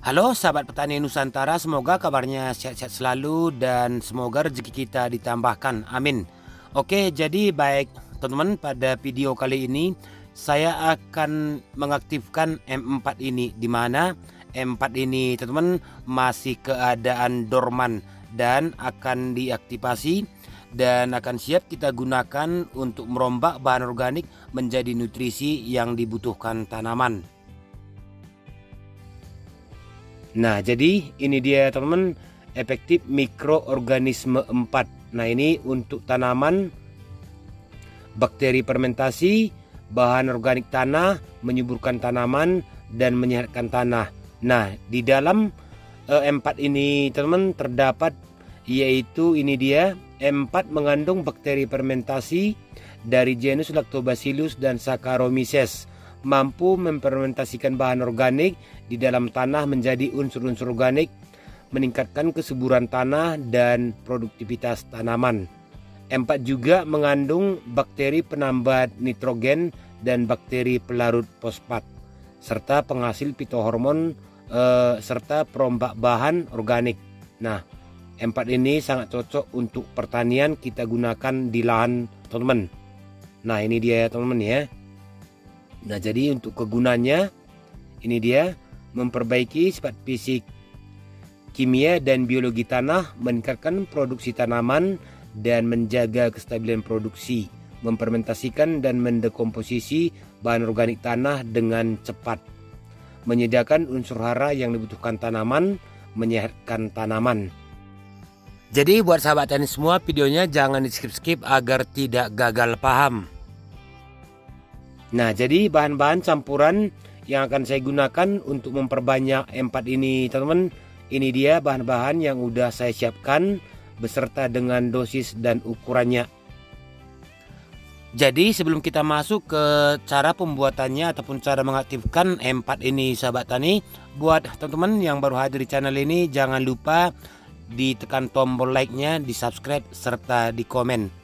Halo sahabat petani Nusantara, semoga kabarnya sehat-sehat selalu dan semoga rezeki kita ditambahkan. Amin. Oke, jadi baik teman-teman, pada video kali ini saya akan mengaktifkan M4 ini, di mana M4 ini teman-teman masih keadaan dorman dan akan diaktifasi dan akan siap kita gunakan untuk merombak bahan organik menjadi nutrisi yang dibutuhkan tanaman. Nah, jadi ini dia teman-teman, efektif mikroorganisme 4. Nah, ini untuk tanaman, bakteri fermentasi, bahan organik tanah, menyuburkan tanaman dan menyehatkan tanah. Nah, di dalam M4 ini teman-teman terdapat, yaitu ini dia, M4 mengandung bakteri fermentasi dari genus Lactobacillus dan Saccharomyces, mampu memfermentasikan bahan organik di dalam tanah menjadi unsur-unsur organik, meningkatkan kesuburan tanah dan produktivitas tanaman. M4 juga mengandung bakteri penambat nitrogen dan bakteri pelarut fosfat, serta penghasil fitohormon serta perombak bahan organik. Nah, M4 ini sangat cocok untuk pertanian, kita gunakan di lahan teman-teman. Nah, ini dia teman-teman ya. Nah, jadi untuk kegunaannya ini dia, memperbaiki sifat fisik, kimia dan biologi tanah, meningkatkan produksi tanaman dan menjaga kestabilan produksi, memfermentasikan dan mendekomposisi bahan organik tanah dengan cepat, menyediakan unsur hara yang dibutuhkan tanaman, menyehatkan tanaman. Jadi buat sahabat tani semua, videonya jangan di skip-skip agar tidak gagal paham. Nah, jadi bahan-bahan campuran yang akan saya gunakan untuk memperbanyak M4 ini teman-teman, ini dia bahan-bahan yang udah saya siapkan beserta dengan dosis dan ukurannya. Jadi sebelum kita masuk ke cara pembuatannya ataupun cara mengaktifkan M4 ini sahabat tani, buat teman-teman yang baru hadir di channel ini, jangan lupa ditekan tombol like-nya, di subscribe serta di komen.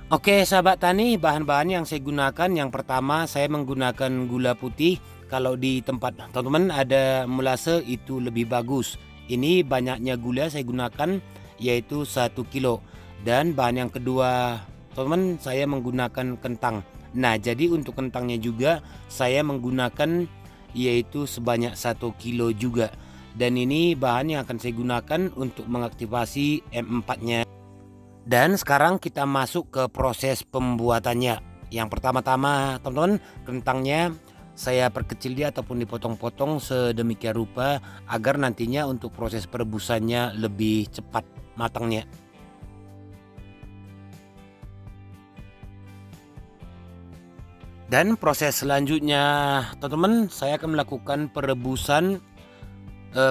Oke sahabat tani, bahan-bahan yang saya gunakan, yang pertama saya menggunakan gula putih. Kalau di tempat teman-teman ada molase itu lebih bagus. Ini banyaknya gula saya gunakan, yaitu 1 kilo. Dan bahan yang kedua teman-teman, saya menggunakan kentang. Nah, jadi untuk kentangnya juga saya menggunakan yaitu sebanyak 1 kilo juga. Dan ini bahan yang akan saya gunakan untuk mengaktifasi M4-nya. Dan sekarang kita masuk ke proses pembuatannya. Yang pertama-tama teman-teman, kentangnya saya perkecil dia ataupun dipotong-potong sedemikian rupa agar nantinya untuk proses perebusannya lebih cepat matangnya. Dan proses selanjutnya teman-teman, saya akan melakukan perebusan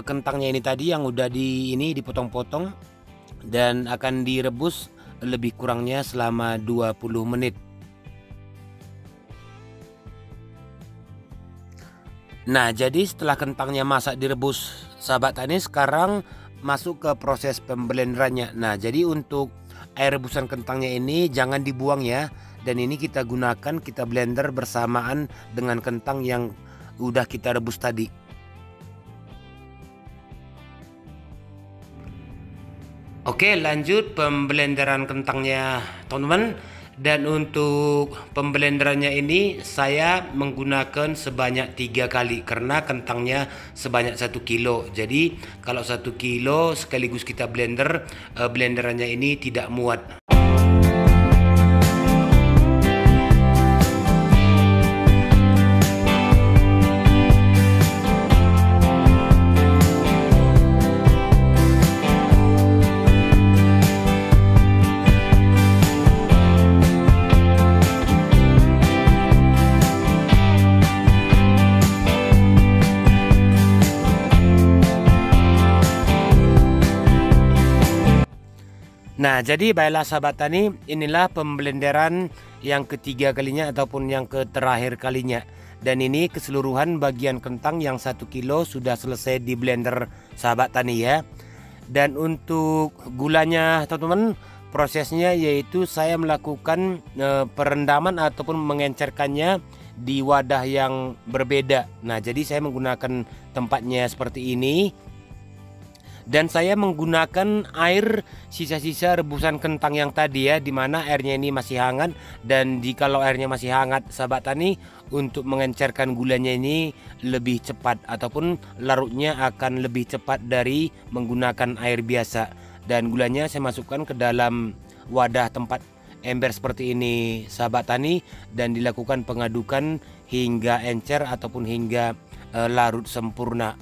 kentangnya ini tadi yang udah dipotong-potong, dan akan direbus lebih kurangnya selama 20 menit. Nah, jadi setelah kentangnya masak direbus sahabat tani, sekarang masuk ke proses pemblenderannya. Nah, jadi untuk air rebusan kentangnya ini jangan dibuang ya, dan ini kita gunakan, kita blender bersamaan dengan kentang yang udah kita rebus tadi. Oke, lanjut pemblenderan kentangnya teman-teman. Dan untuk pemblenderannya ini saya menggunakan sebanyak 3 kali karena kentangnya sebanyak 1 kilo. Jadi kalau 1 kilo sekaligus kita blender, blenderannya ini tidak muat. Nah, jadi baiklah sahabat tani, inilah pemblenderan yang ketiga kalinya ataupun yang terakhir kalinya. Dan ini keseluruhan bagian kentang yang 1 kilo sudah selesai di blender sahabat tani ya. Dan untuk gulanya teman-teman, prosesnya yaitu saya melakukan perendaman ataupun mengencerkannya di wadah yang berbeda. Nah, jadi saya menggunakan tempatnya seperti ini. Dan saya menggunakan air sisa-sisa rebusan kentang yang tadi ya, dimana airnya ini masih hangat. Dan jikalau airnya masih hangat sahabat tani, untuk mengencerkan gulanya ini lebih cepat, ataupun larutnya akan lebih cepat dari menggunakan air biasa. Dan gulanya saya masukkan ke dalam wadah tempat ember seperti ini sahabat tani, dan dilakukan pengadukan hingga encer ataupun hingga larut sempurna.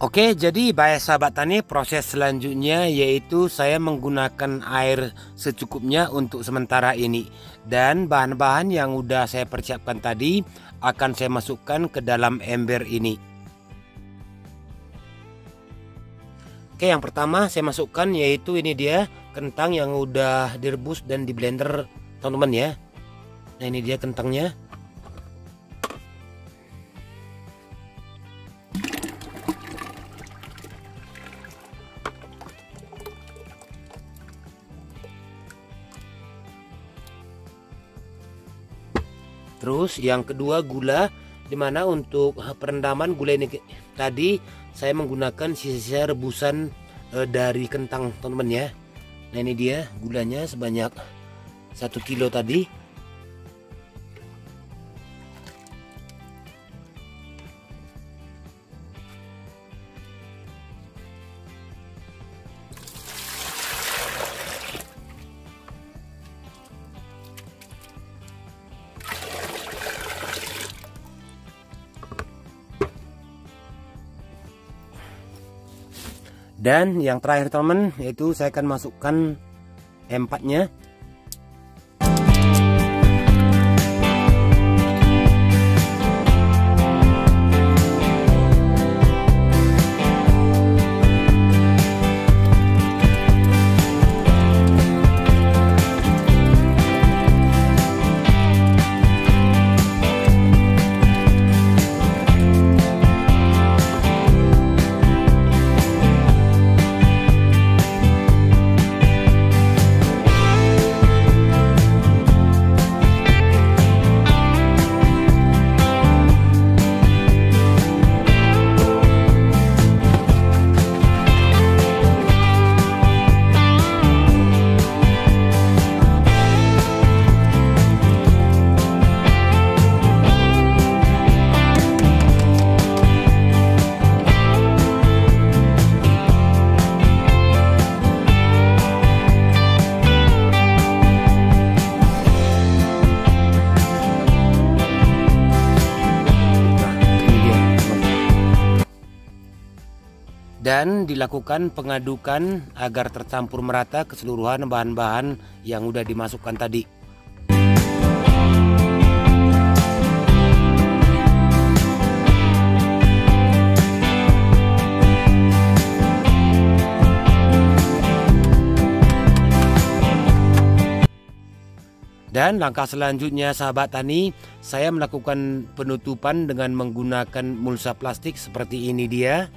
Oke, jadi baik sahabat tani, proses selanjutnya yaitu saya menggunakan air secukupnya untuk sementara ini. Dan bahan-bahan yang udah saya persiapkan tadi akan saya masukkan ke dalam ember ini. Oke, yang pertama saya masukkan yaitu ini dia kentang yang udah direbus dan di blender teman-teman ya. Nah, ini dia kentangnya. Terus yang kedua gula, dimana untuk perendaman gula ini tadi saya menggunakan sisa-sisa rebusan dari kentang teman-teman ya. Nah, ini dia gulanya sebanyak 1 kilo tadi. Dan yang terakhir teman, yaitu saya akan masukkan empatnya. Dan dilakukan pengadukan agar tercampur merata keseluruhan bahan-bahan yang udah dimasukkan tadi. Dan langkah selanjutnya sahabat tani, saya melakukan penutupan dengan menggunakan mulsa plastik seperti ini dia.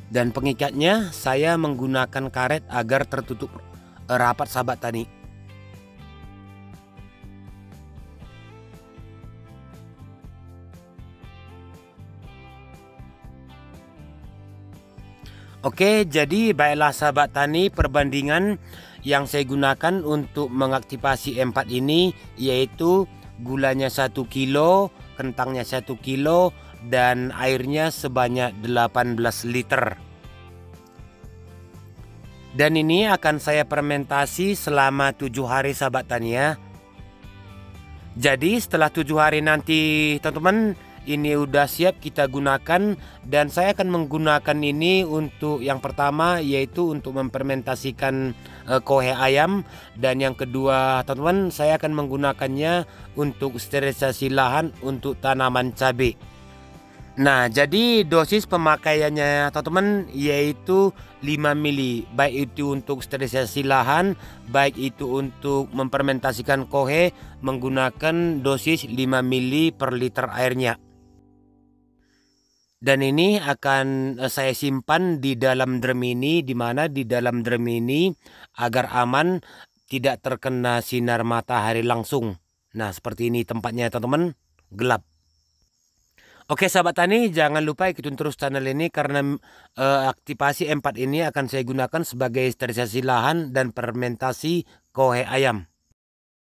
Dan pengikatnya saya menggunakan karet agar tertutup rapat sahabat tani. Oke, jadi baiklah sahabat tani, perbandingan yang saya gunakan untuk mengaktifasi M4 ini yaitu gulanya 1 kilo, kentangnya 1 kilo, dan airnya sebanyak 18 liter. Dan ini akan saya fermentasi selama 7 hari sahabat tani ya. Jadi setelah 7 hari nanti teman-teman, ini udah siap kita gunakan. Dan saya akan menggunakan ini untuk yang pertama yaitu untuk memfermentasikan kohe ayam. Dan yang kedua teman-teman, saya akan menggunakannya untuk sterilisasi lahan untuk tanaman cabai. Nah, jadi dosis pemakaiannya teman-teman yaitu 5 mili, baik itu untuk sterilisasi lahan, baik itu untuk memfermentasikan kohe menggunakan dosis 5 mili per liter airnya. Dan ini akan saya simpan di dalam drum ini, di mana di dalam drum ini agar aman tidak terkena sinar matahari langsung. Nah, seperti ini tempatnya teman-teman, gelap. Oke sahabat tani, jangan lupa ikutin terus channel ini karena aktivasi M4 ini akan saya gunakan sebagai sterilisasi lahan dan fermentasi kohe ayam.